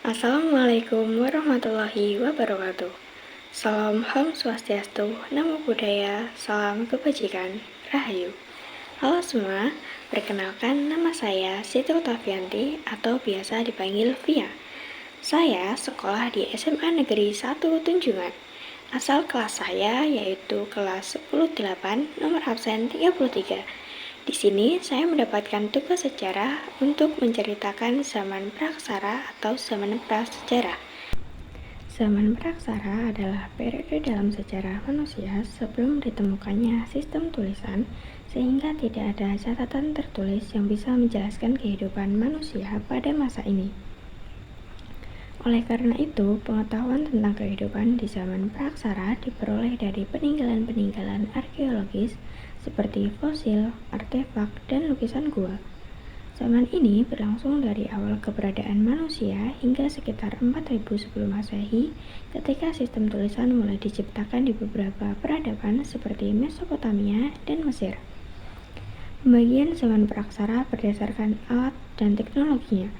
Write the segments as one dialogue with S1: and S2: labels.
S1: Assalamualaikum warahmatullahi wabarakatuh. Salam Om Swastiastu, Namo Buddhaya, Salam Kebajikan, Rahayu. Halo semua, perkenalkan nama saya Siti Oktavianti atau biasa dipanggil Via. Saya sekolah di SMA Negeri 1 Tunjungan. Asal kelas saya yaitu kelas 10-8, nomor absen 33. Di sini saya mendapatkan tugas sejarah untuk menceritakan zaman praksara atau zaman prasejarah. Zaman praksara adalah periode dalam sejarah manusia sebelum ditemukannya sistem tulisan, sehingga tidak ada catatan tertulis yang bisa menjelaskan kehidupan manusia pada masa ini. Oleh karena itu, pengetahuan tentang kehidupan di zaman praksara diperoleh dari peninggalan-peninggalan arkeologis seperti fosil, artefak, dan lukisan gua. Zaman ini berlangsung dari awal keberadaan manusia hingga sekitar 4000 sebelum Masehi, ketika sistem tulisan mulai diciptakan di beberapa peradaban seperti Mesopotamia dan Mesir. Pembagian zaman praksara berdasarkan alat dan teknologinya.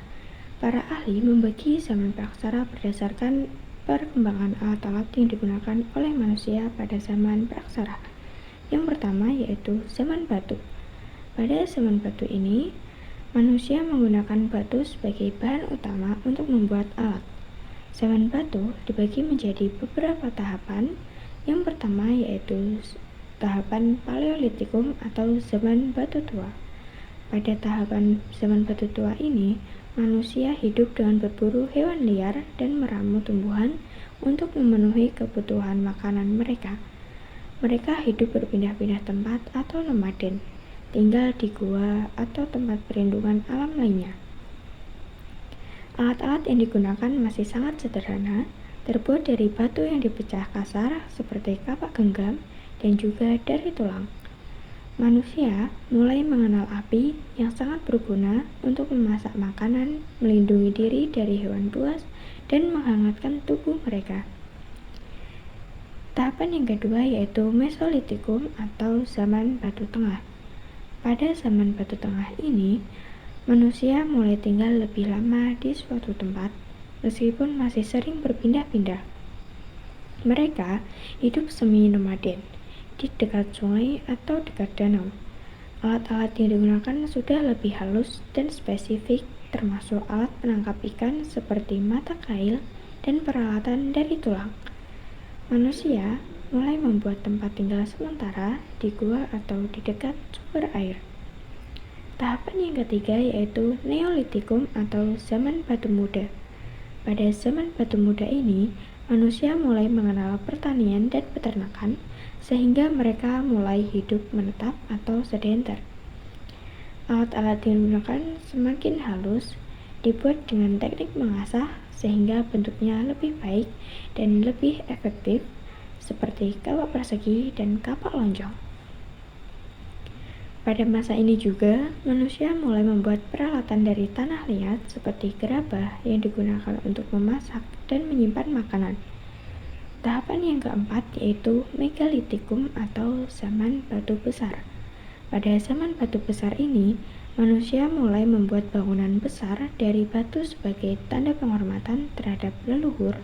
S1: Para ahli membagi zaman praksara berdasarkan perkembangan alat-alat yang digunakan oleh manusia pada zaman praksara. Yang pertama yaitu zaman batu. Pada zaman batu ini, manusia menggunakan batu sebagai bahan utama untuk membuat alat. Zaman batu dibagi menjadi beberapa tahapan. Yang pertama yaitu tahapan Paleolitikum atau zaman batu tua. Pada tahapan zaman batu tua ini, manusia hidup dengan berburu hewan liar dan meramu tumbuhan untuk memenuhi kebutuhan makanan mereka. Mereka hidup berpindah-pindah tempat atau nomaden, tinggal di gua atau tempat perlindungan alam lainnya. Alat-alat yang digunakan masih sangat sederhana, terbuat dari batu yang dipecah kasar seperti kapak genggam dan juga dari tulang. Manusia mulai mengenal api yang sangat berguna untuk memasak makanan, melindungi diri dari hewan buas, dan menghangatkan tubuh mereka. Tahapan yang kedua yaitu Mesolitikum atau zaman batu tengah. Pada zaman batu tengah ini, manusia mulai tinggal lebih lama di suatu tempat, meskipun masih sering berpindah-pindah. Mereka hidup semi-nomaden di dekat sungai atau dekat danau. Alat-alat yang digunakan sudah lebih halus dan spesifik, termasuk alat penangkap ikan seperti mata kail dan peralatan dari tulang. Manusia mulai membuat tempat tinggal sementara di gua atau di dekat sumber air. Tahapan yang ketiga yaitu Neolitikum atau zaman batu muda. Pada zaman batu muda ini, manusia mulai mengenal pertanian dan peternakan, sehingga mereka mulai hidup menetap atau sedenter. Alat-alat yang digunakan semakin halus, dibuat dengan teknik mengasah sehingga bentuknya lebih baik dan lebih efektif, seperti kapak persegi dan kapak lonjong. Pada masa ini juga, manusia mulai membuat peralatan dari tanah liat seperti gerabah yang digunakan untuk memasak dan menyimpan makanan. Tahapan yang keempat yaitu Megalitikum atau zaman batu besar. Pada zaman batu besar ini, manusia mulai membuat bangunan besar dari batu sebagai tanda penghormatan terhadap leluhur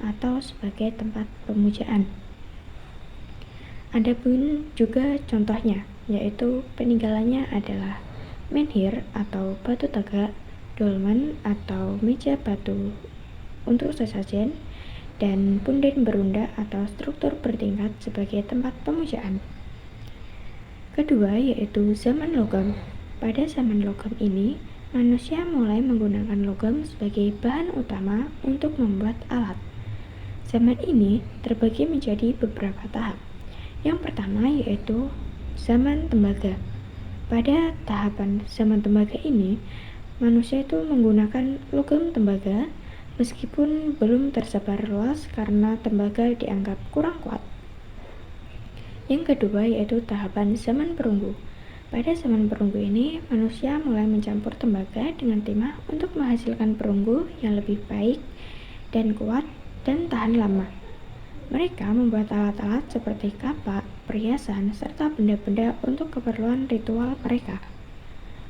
S1: atau sebagai tempat pemujaan. Ada pun juga contohnya, yaitu peninggalannya adalah menhir atau batu tegak, dolmen atau meja batu untuk sesajen, dan punden berunda atau struktur bertingkat sebagai tempat pemujaan. Kedua yaitu zaman logam. Pada zaman logam ini, manusia mulai menggunakan logam sebagai bahan utama untuk membuat alat. Zaman ini terbagi menjadi beberapa tahap. Yang pertama yaitu zaman tembaga. Pada tahapan zaman tembaga ini, manusia itu menggunakan logam tembaga meskipun belum tersebar luas karena tembaga dianggap kurang kuat. Yang kedua yaitu tahapan zaman perunggu. Pada zaman perunggu ini, manusia mulai mencampur tembaga dengan timah untuk menghasilkan perunggu yang lebih baik dan kuat dan tahan lama. Mereka membuat alat-alat seperti kapak, perhiasan, serta benda-benda untuk keperluan ritual mereka.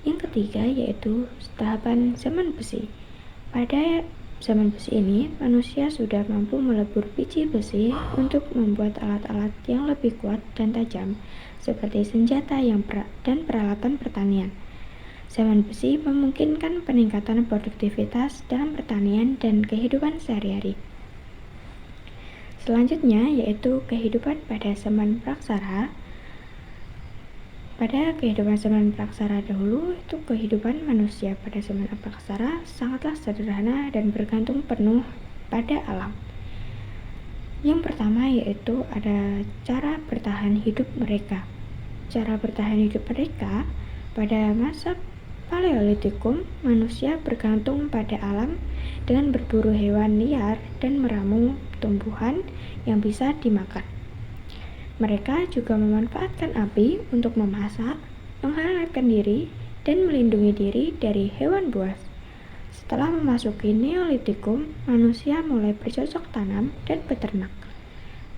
S1: Yang ketiga yaitu tahapan zaman besi. Pada zaman besi ini, manusia sudah mampu melebur biji besi untuk membuat alat-alat yang lebih kuat dan tajam, seperti senjata dan peralatan pertanian. Zaman besi memungkinkan peningkatan produktivitas dalam pertanian dan kehidupan sehari-hari. Selanjutnya yaitu kehidupan pada zaman praksara. Pada kehidupan zaman praksara dahulu, itu kehidupan manusia pada zaman praksara sangatlah sederhana dan bergantung penuh pada alam. Yang pertama yaitu ada cara bertahan hidup mereka. Cara bertahan hidup mereka pada masa Paleolitikum, manusia bergantung pada alam dengan berburu hewan liar dan meramu tumbuhan yang bisa dimakan. Mereka juga memanfaatkan api untuk memasak, menghangatkan diri, dan melindungi diri dari hewan buas. Setelah memasuki Neolitikum, manusia mulai bercocok tanam dan beternak.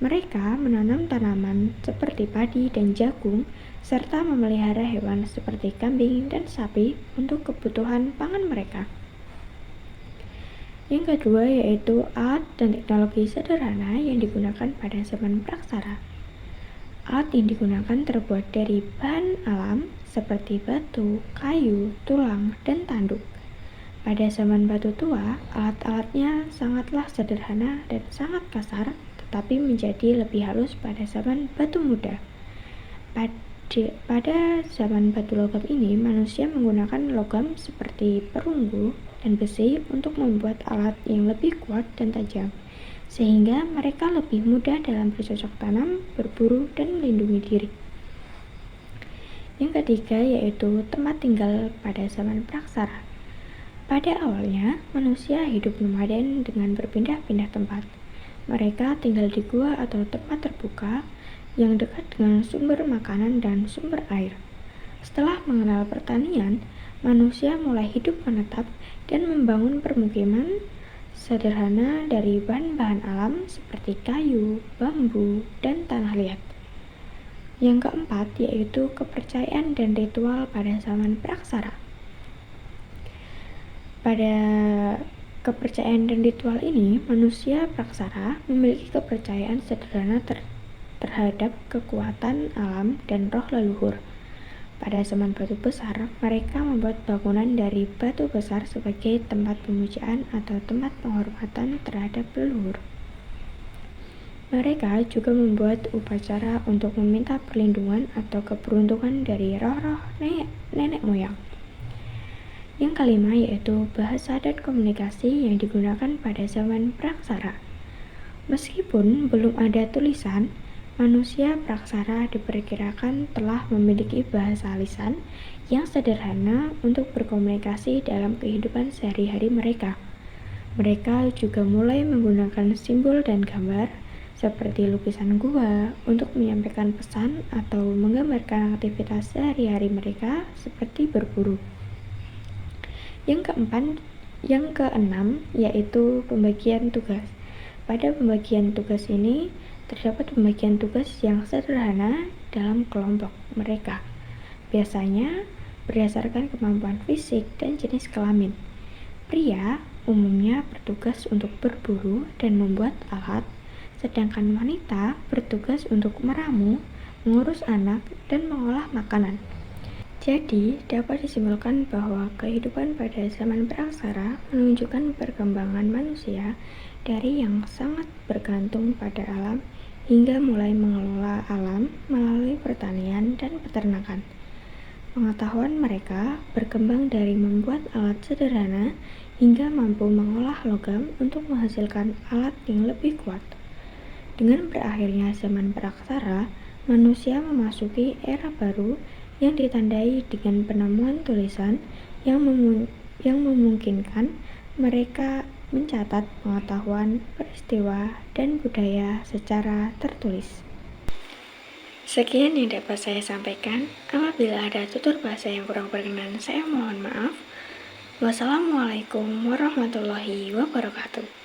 S1: Mereka menanam tanaman seperti padi dan jagung, serta memelihara hewan seperti kambing dan sapi untuk kebutuhan pangan mereka. Yang kedua yaitu alat dan teknologi sederhana yang digunakan pada zaman praksara. Alat yang digunakan terbuat dari bahan alam seperti batu, kayu, tulang, dan tanduk. Pada zaman batu tua, alat-alatnya sangatlah sederhana dan sangat kasar, tetapi menjadi lebih halus pada zaman batu muda. Pada zaman batu logam ini, manusia menggunakan logam seperti perunggu dan besi untuk membuat alat yang lebih kuat dan tajam, sehingga mereka lebih mudah dalam bercocok tanam, berburu, dan melindungi diri. Yang ketiga yaitu tempat tinggal pada zaman praksara. Pada awalnya, manusia hidup nomaden dengan berpindah-pindah tempat. Mereka tinggal di gua atau tempat terbuka yang dekat dengan sumber makanan dan sumber air. Setelah mengenal pertanian, manusia mulai hidup menetap dan membangun permukiman sederhana dari bahan-bahan alam seperti kayu, bambu, dan tanah liat. Yang keempat yaitu kepercayaan dan ritual pada zaman praksara. Pada kepercayaan dan ritual ini, manusia praksara memiliki kepercayaan sederhana terhadap kekuatan alam dan roh leluhur. Pada zaman batu besar, mereka membuat bangunan dari batu besar sebagai tempat pemujaan atau tempat penghormatan terhadap leluhur. Mereka juga membuat upacara untuk meminta perlindungan atau keberuntungan dari roh-roh nenek moyang. Yang kelima yaitu bahasa dan komunikasi yang digunakan pada zaman praksara. Meskipun belum ada tulisan, manusia praksara diperkirakan telah memiliki bahasa lisan yang sederhana untuk berkomunikasi dalam kehidupan sehari-hari mereka. Mereka juga mulai menggunakan simbol dan gambar seperti lukisan gua untuk menyampaikan pesan atau menggambarkan aktivitas sehari-hari mereka seperti berburu. Yang keenam yaitu pembagian tugas. Pada pembagian tugas ini terdapat pembagian tugas yang sederhana dalam kelompok mereka, biasanya berdasarkan kemampuan fisik dan jenis kelamin. Pria umumnya bertugas untuk berburu dan membuat alat, sedangkan wanita bertugas untuk meramu, mengurus anak, dan mengolah makanan. Jadi, dapat disimpulkan bahwa kehidupan pada zaman praksara menunjukkan perkembangan manusia dari yang sangat bergantung pada alam hingga mulai mengelola alam melalui pertanian dan peternakan. Pengetahuan mereka berkembang dari membuat alat sederhana hingga mampu mengolah logam untuk menghasilkan alat yang lebih kuat. Dengan berakhirnya zaman praksara, manusia memasuki era baru yang ditandai dengan penemuan tulisan yang memungkinkan mereka mencatat pengetahuan, peristiwa, dan budaya secara tertulis. Sekian yang dapat saya sampaikan. Apabila ada tutur bahasa yang kurang berkenan, saya mohon maaf. Wassalamualaikum warahmatullahi wabarakatuh.